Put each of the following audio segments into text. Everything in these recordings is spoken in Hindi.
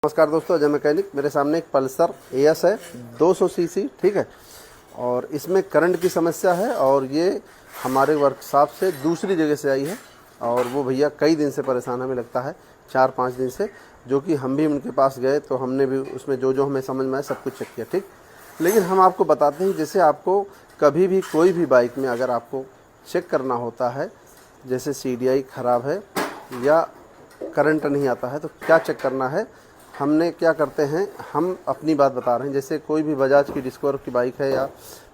नमस्कार दोस्तों, अजय मैकेनिक। मेरे सामने एक पल्सर एएस है 200 सीसी, ठीक है। और इसमें करंट की समस्या है और ये हमारे वर्कशॉप से दूसरी जगह से आई है और वो भैया कई दिन से परेशान हमें लगता है 4-5 दिन से, जो कि हम भी उनके पास गए तो हमने भी उसमें जो जो हमें समझ में आया सब कुछ चेक किया, ठीक। लेकिन हम आपको बताते हैं, जैसे आपको कभी भी कोई भी बाइक में अगर आपको चेक करना होता है, जैसे CDI ख़राब है या करंट नहीं आता है तो क्या चेक करना है। हमने क्या करते हैं, हम अपनी बात बता रहे हैं। जैसे कोई भी बजाज की डिस्कवर की बाइक है या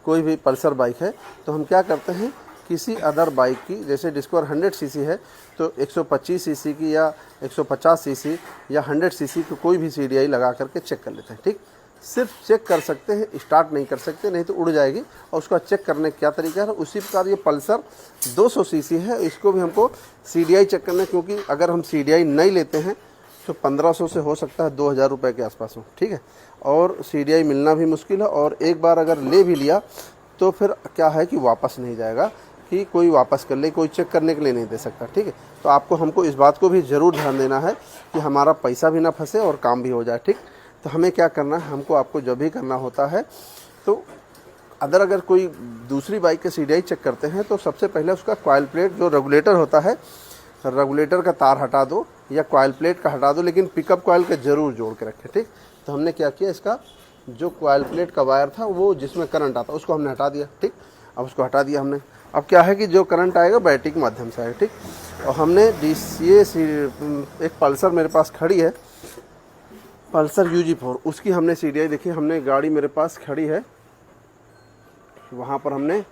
कोई भी पल्सर बाइक है तो हम क्या करते हैं, किसी अदर बाइक की, जैसे डिस्कवर 100 सीसी है तो 125 सीसी की या 150 सीसी या 100 सीसी की कोई भी CDI लगा करके चेक कर लेते हैं, ठीक। सिर्फ चेक कर सकते हैं, स्टार्ट नहीं कर सकते, नहीं तो उड़ जाएगी। और उसका चेक करने का क्या तरीका है, उसी प्रकार ये पल्सर 200 सीसी है, इसको भी हमको CDI चेक करना है। क्योंकि अगर हम CDI नहीं लेते हैं तो 1500 से हो सकता है 2000 रुपये के आसपास हो, ठीक है। और CDI मिलना भी मुश्किल है, और एक बार अगर ले भी लिया तो फिर क्या है कि वापस नहीं जाएगा, कि कोई वापस कर ले, कोई चेक करने के लिए नहीं दे सकता, ठीक है। तो आपको हमको इस बात को भी ज़रूर ध्यान देना है कि हमारा पैसा भी ना फंसे और काम भी हो जाए, ठीक। तो हमें क्या करना है, हमको आपको जब भी करना होता है तो अगर कोई दूसरी बाइक के CDI चेक करते हैं तो सबसे पहले उसका कॉइल प्लेट जो रेगुलेटर होता है, रेगुलेटर का तार हटा दो या कॉइल प्लेट का हटा दो, लेकिन पिकअप कॉइल का ज़रूर जोड़ के रखें, ठीक। तो हमने क्या किया, इसका जो कॉइल प्लेट का वायर था वो जिसमें करंट आता उसको हमने हटा दिया, ठीक। अब उसको हटा दिया हमने। अब क्या है कि जो करंट आएगा बैटरी के माध्यम से आएगा, ठीक। और हमने एक पल्सर मेरे पास खड़ी है, पल्सर UG4, उसकी हमने CDI देखी। हमने गाड़ी मेरे पास खड़ी है, वहाँ पर हमने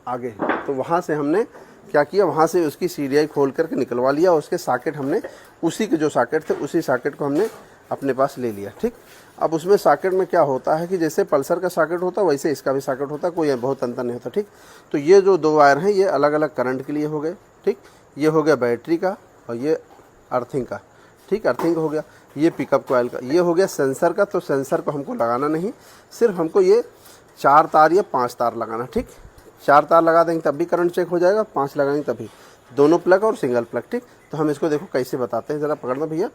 आगे, तो वहाँ से हमने क्या किया, वहाँ से उसकी CDI खोल करके निकलवा लिया। उसके सॉकेट हमने उसी के जो सॉकेट थे उसी सॉकेट को हमने अपने पास ले लिया, ठीक। अब उसमें सॉकेट में क्या होता है कि जैसे पल्सर का सॉकेट होता है वैसे इसका भी सॉकेट होता है, कोई बहुत अंतर नहीं होता, ठीक। तो ये जो दो वायर हैं ये अलग अलग करंट के लिए हो गए, ठीक। ये हो गया बैटरी का और ये अर्थिंग का, ठीक। अर्थिंग हो गया। ये पिकअप कॉइल का, ये हो गया सेंसर का। तो सेंसर को हमको लगाना नहीं, सिर्फ हमको ये 4 तार या 5 तार लगाना, ठीक। 4 तार लगा देंगे तब भी करंट चेक हो जाएगा, 5 लगाएंगे तभी, दोनों प्लग और सिंगल प्लग, ठीक। तो हम इसको देखो कैसे बताते हैं, ज़रा पकड़ना भैया।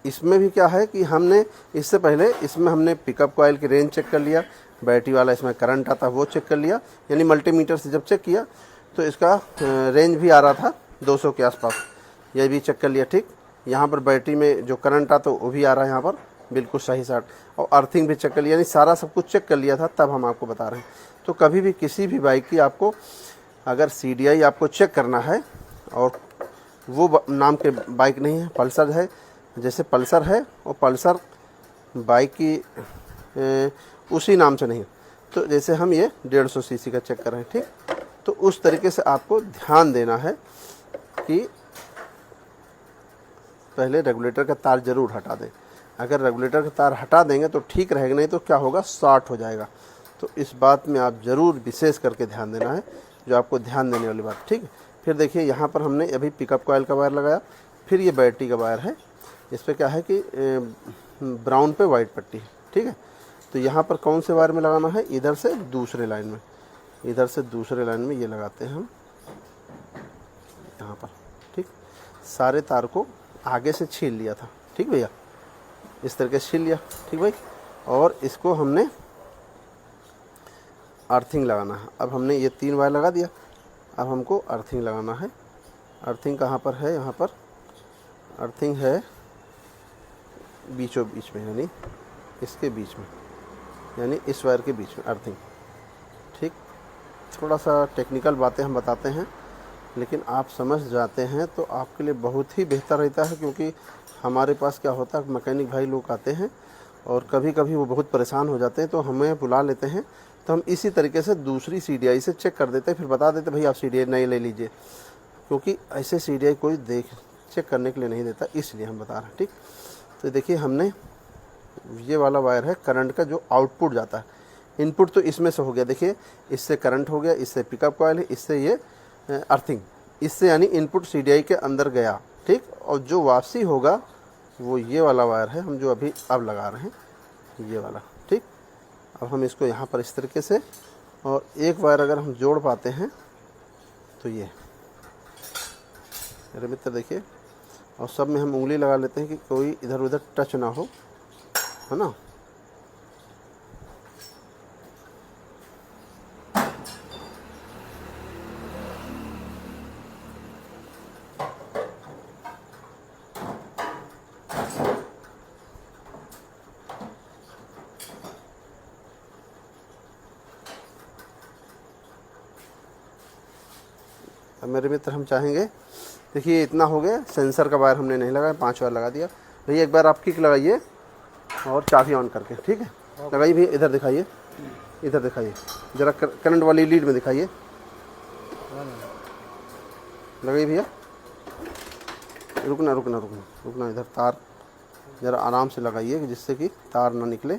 इसमें भी क्या है कि हमने इससे पहले इसमें हमने पिकअप कॉइल की रेंज चेक कर लिया, बैटरी वाला इसमें करंट आता है वो चेक कर लिया, यानी मल्टीमीटर से जब चेक किया तो इसका रेंज भी आ रहा था 200 के आसपास, ये भी चेक कर लिया, ठीक। यहाँ पर बैटरी में जो करंट आता वो भी आ रहा है यहाँ पर बिल्कुल सही साट, और अर्थिंग भी चेक कर लिया, यानी सारा सब कुछ चेक कर लिया था, तब हम आपको बता रहे हैं। तो कभी भी किसी भी बाइक की आपको अगर CDI आपको चेक करना है, और वो नाम के बाइक नहीं है, पल्सर है, जैसे पल्सर है और पल्सर बाइक की उसी नाम से नहीं, तो जैसे हम ये 150 सीसी का चेक कर रहे हैं, ठीक। तो उस तरीके से आपको ध्यान देना है कि पहले रेगुलेटर का तार ज़रूर हटा दें। अगर रेगुलेटर का तार हटा देंगे तो ठीक रहेगा, नहीं तो क्या होगा, शॉर्ट हो जाएगा। तो इस बात में आप ज़रूर विशेष करके ध्यान देना है, जो आपको ध्यान देने वाली बात, ठीक है। फिर देखिए यहाँ पर हमने अभी पिकअप कॉइल का वायर लगाया, फिर ये बैटरी का वायर है, इस पर क्या है कि ब्राउन पे वाइट पट्टी, ठीक है। तो यहाँ पर कौन से वायर में लगाना है, इधर से दूसरे लाइन में, इधर से दूसरे लाइन में ये लगाते हैं हम यहाँ पर, ठीक। सारे तार को आगे से छील लिया था, ठीक भैया, इस तरीके से छील लिया, ठीक भाई। और इसको हमने अर्थिंग लगाना है। अब हमने ये 3 वायर लगा दिया, अब हमको अर्थिंग लगाना है। अर्थिंग कहाँ पर है, यहाँ पर अर्थिंग है बीचों बीच में, यानी इसके बीच में, यानी इस वायर के बीच में अर्थिंग, ठीक। थोड़ा सा टेक्निकल बातें हम बताते हैं, लेकिन आप समझ जाते हैं तो आपके लिए बहुत ही बेहतर रहता है। क्योंकि हमारे पास क्या होता है, मैकेनिक भाई लोग आते हैं और कभी कभी वो बहुत परेशान हो जाते हैं, तो हमें बुला लेते हैं, तो हम इसी तरीके से दूसरी CDI से चेक कर देते हैं, फिर बता देते भाई आप CDI नहीं ले लीजिए, क्योंकि ऐसे CDI कोई चेक करने के लिए नहीं देता, इसलिए हम बता रहे हैं, ठीक। तो देखिए हमने ये वाला वायर है करंट का, जो आउटपुट जाता है, इनपुट तो इसमें से हो गया, देखिए इससे करंट हो गया, इससे पिकअप कॉइल है, इससे ये अर्थिंग, इससे यानी इनपुट CDI के अंदर गया, ठीक। और जो वापसी होगा वो ये वाला वायर है, हम जो अभी अब लगा रहे हैं ये वाला, ठीक। अब हम इसको यहाँ पर इस तरीके से, और एक वायर अगर हम जोड़ पाते हैं तो ये मेरे मित्र देखिए, और सब में हम उंगली लगा लेते हैं कि कोई इधर उधर टच ना हो, है ना। अब मेरे मित्र हम चाहेंगे, देखिए इतना हो गया, सेंसर का वायर हमने नहीं लगाया, 5 वायर लगा दिया। भैया एक बार आप किक लगाइए और चाबी ऑन करके, ठीक है, लगाइए भैया, इधर दिखाइए, इधर दिखाइए ज़रा, करंट वाली लीड में दिखाइए, लगाइए भैया। रुकना रुकना रुकना रुकना, इधर तार ज़रा आराम से लगाइए जिससे कि तार ना निकले,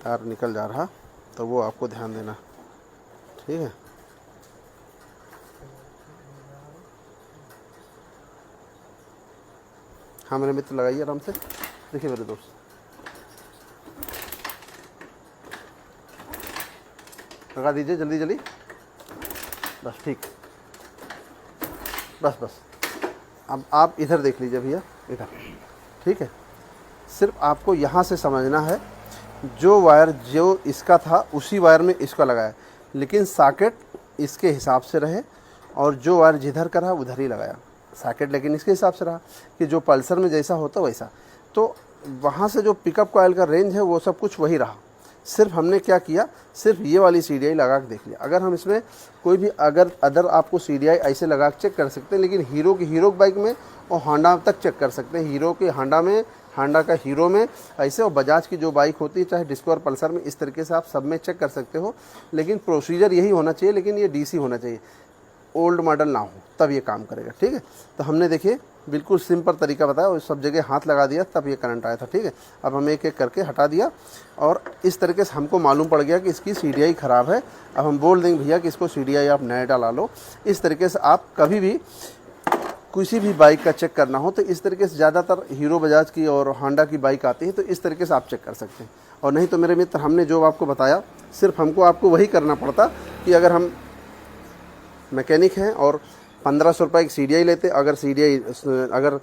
तार निकल जा रहा तो वो आपको ध्यान देना, ठीक है। हाँ मेरे मित्र लगाइए आराम से, देखिए मेरे दोस्त, लगा दीजिए जल्दी जल्दी, बस ठीक, बस बस। अब आप इधर देख लीजिए भैया, इधर, ठीक है। सिर्फ आपको यहाँ से समझना है, जो वायर जो इसका था उसी वायर में इसका लगाया, लेकिन सॉकेट इसके हिसाब से रहे, और जो वायर जिधर का रहा उधर ही लगाया सॉकेट, लेकिन इसके हिसाब से रहा कि जो पल्सर में जैसा होता वैसा। तो वहाँ से जो पिकअप कॉइल का रेंज है वो सब कुछ वही रहा। सिर्फ हमने क्या किया, सिर्फ ये वाली CDI लगा के देख लिया। अगर हम इसमें कोई भी अदर आपको CDI ऐसे लगा के चेक कर सकते हैं, लेकिन हीरो बाइक में और होंडा तक चेक कर सकते हैं, हीरो के होंडा में, होंडा का हीरो में ऐसे, और बजाज की जो बाइक होती है चाहे डिस्कवर पल्सर में, इस तरीके से आप सब में चेक कर सकते हो। लेकिन प्रोसीजर यही होना चाहिए, लेकिन ये DC होना चाहिए, ओल्ड मॉडल ना हो, तब ये काम करेगा, ठीक है। तो हमने देखिए बिल्कुल सिंपल तरीका बताया और सब जगह हाथ लगा दिया तब ये करंट आया था, ठीक है। अब हम एक एक करके हटा दिया और इस तरीके से हमको मालूम पड़ गया कि इसकी CDI ख़राब है। अब हम बोल देंगे भैया कि इसको CDI आप नया डला लो। इस तरीके से आप कभी भी किसी भी बाइक का चेक करना हो तो इस तरीके से, ज़्यादातर हीरो बजाज की और होंडा की बाइक आती है तो इस तरीके से आप चेक कर सकते हैं। और नहीं तो मेरे मित्र हमने जो आपको बताया, सिर्फ हमको आपको वही करना पड़ता कि अगर हम मैकेनिक हैं और 1500 रुपये की CDI लेते, अगर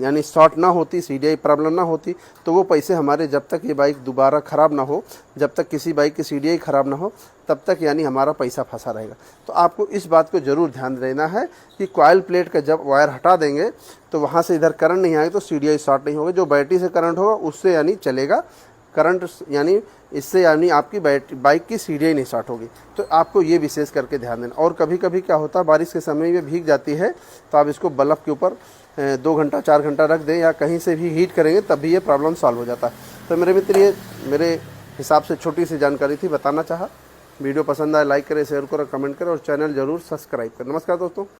यानी शॉर्ट ना होती, CDI प्रॉब्लम ना होती, तो वो पैसे हमारे जब तक ये बाइक दोबारा ख़राब ना हो, जब तक किसी बाइक की CDI ख़राब ना हो, तब तक यानी हमारा पैसा फंसा रहेगा। तो आपको इस बात को ज़रूर ध्यान देना है कि कॉइल प्लेट का जब वायर हटा देंगे तो वहाँ से इधर करंट नहीं आएगा तो CDI शॉर्ट नहीं होगा। जो बैटरी से करंट होगा उससे यानी चलेगा करंट, यानी इससे यानी आपकी बाइक की CDI नहीं शॉर्ट होगी। तो आपको ये विशेष करके ध्यान देना। और कभी कभी क्या होता है, बारिश के समय में भीग जाती है तो आप इसको बल्ब के ऊपर 2 घंटा 4 घंटा रख दें या कहीं से भी हीट करेंगे तब भी ये प्रॉब्लम सॉल्व हो जाता है। तो मेरे मित्र ये मेरे हिसाब से छोटी सी जानकारी थी, बताना चाहा। वीडियो पसंद आए लाइक करें, शेयर करें, कमेंट करें और चैनल ज़रूर सब्सक्राइब करें। नमस्कार दोस्तों।